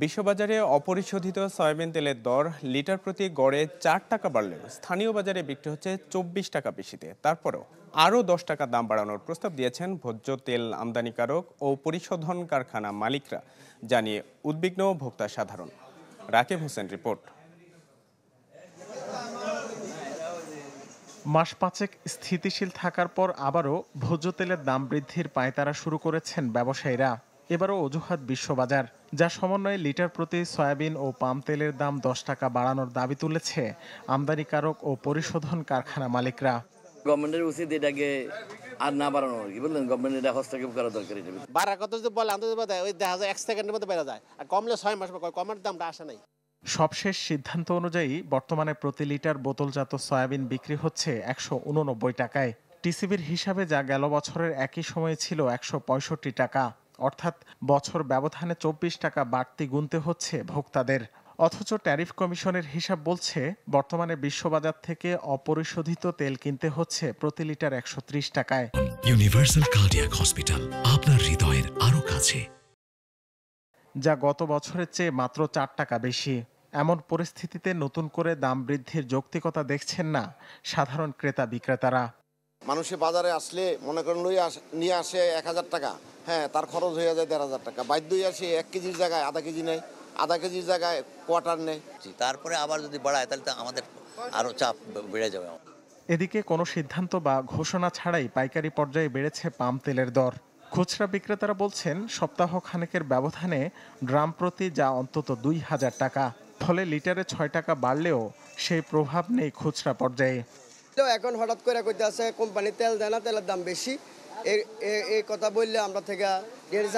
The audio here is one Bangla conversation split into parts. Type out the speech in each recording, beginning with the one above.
বিশ্ববাজারে অপরিশোধিত সয়াবিন তেলের দর লিটার প্রতি গড়ে 4 টাকা বাড়লেও স্থানীয় বাজারে বিক্রি হচ্ছে 24 টাকা বেশিতে। তারপরেও আরও 10 টাকা দাম বাড়ানোর প্রস্তাব দিয়েছেন ভোজ্য তেল আমদানিকারক ও পরিশোধন কারখানা মালিকরা, জানিয়ে উদ্বিগ্ন ভোক্তা সাধারণ। রাকিব হোসেন রিপোর্ট। মাস পাঁচেক স্থিতিশীল থাকার পর আবারও ভোজ্য তেলের দাম বৃদ্ধির পায়তারা শুরু করেছেন ব্যবসায়ীরা। এবারও অজুহাত বিশ্ববাজার, যা সমন্বয়ে লিটার প্রতি সয়াবিন ও পাম তেলের দাম 10 টাকা বাড়ানোর দাবি তুলেছে আমদানিকারক ও পরিশোধন কারখানা মালিকরা। গভর্নমেন্টের উচিত এটাকে আর না বাড়ানো, কি বললেন, গভর্নমেন্ট এটা হস্তক্ষেপ করা দরকার। বাড়ার কথা যদি বলে আন্তর্জাতিক ওই দেখা যায় 1 সেকেন্ডের মধ্যে বেড়ে যায়, আর কমলে 6 মাস কমার দামটা আসে নাই। সবশেষ সিদ্ধান্ত অনুযায়ী বর্তমানে প্রতি লিটার বোতলজাত সয়াবিন বিক্রি হচ্ছে 189 টাকায়। টিসিবির হিসাবে যা গেল বছরের একই সময়ে ছিল 165 টাকা, অর্থাৎ বছর ব্যবধানে 24 টাকা বাড়তি গুনতে হচ্ছে ভোক্তাদের। অথচ ট্যারিফ কমিশনের হিসাব বলছে বর্তমানে বিশ্ববাজার থেকে অপরিশোধিত তেল কিনতে হচ্ছে প্রতি লিটার 130 টাকায়। ইউনিভার্সাল কার্ডিয়াক হসপিটাল, আপনার হৃদয়ের আরো কাছে, যা গত বছরের চেয়ে মাত্র 4 টাকা বেশি। এমন পরিস্থিতিতে নতুন করে দাম বৃদ্ধির যৌক্তিকতা দেখছেন না সাধারণ ক্রেতা বিক্রেতারা। মানুষে বাজারে আসলে মনে করেন নিয়ে আসে 1000 টাকা, হ্যাঁ তার খরচ হয়ে যায় 1500 টাকা। বাধ্য হয়ে আসে 1 কেজির জায়গায় আধা কেজি নেয়, আধা কেজির জায়গায় কোয়ার্টার নেয়। তারপরে আবার যদি বাড়ায় তাহলে তো আমাদের আরো চাপ বেড়ে যাবে। এদিকে কোনো সিদ্ধান্ত বা ঘোষণা ছাড়াই পাইকারি পর্যায়ে বেড়েছে পাম তেলের দর। খুচরা বিক্রেতারা বলছেন সপ্তাহ খানেকের ব্যবধানে গ্রাম প্রতি যা অন্তত 2000 টাকা, ফলে লিটারে 6 টাকা বাড়লেও সেই প্রভাব নেই খুচরা পর্যায়ে। এখন হঠাৎ করে কইতে আছে কোম্পানি তেল দেয় না, তেলের দাম বেশি, এই কথা বললে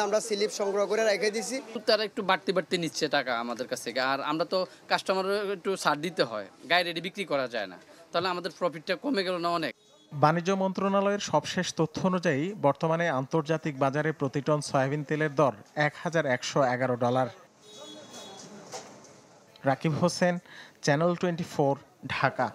আমরা স্লিপ সংগ্রহ করে রেখে দিছি। তারা একটু বাড়তি নিচ্ছে টাকা আমাদের কাছ থেকে, আর আমরা তো কাস্টমারের একটু ছাড় দিতে হয়, গায়ে রেডি বিক্রি করা যায় না, তাহলে আমাদের প্রফিটটা কমে গেল না অনেক। বাণিজ্য মন্ত্রণালয়ের সবশেষ তথ্য অনুযায়ী বর্তমানে আন্তর্জাতিক বাজারে প্রতি টন সয়াবিন তেলের দর $1111। রাকিব হোসেন, চ্যানেল 24, ঢাকা।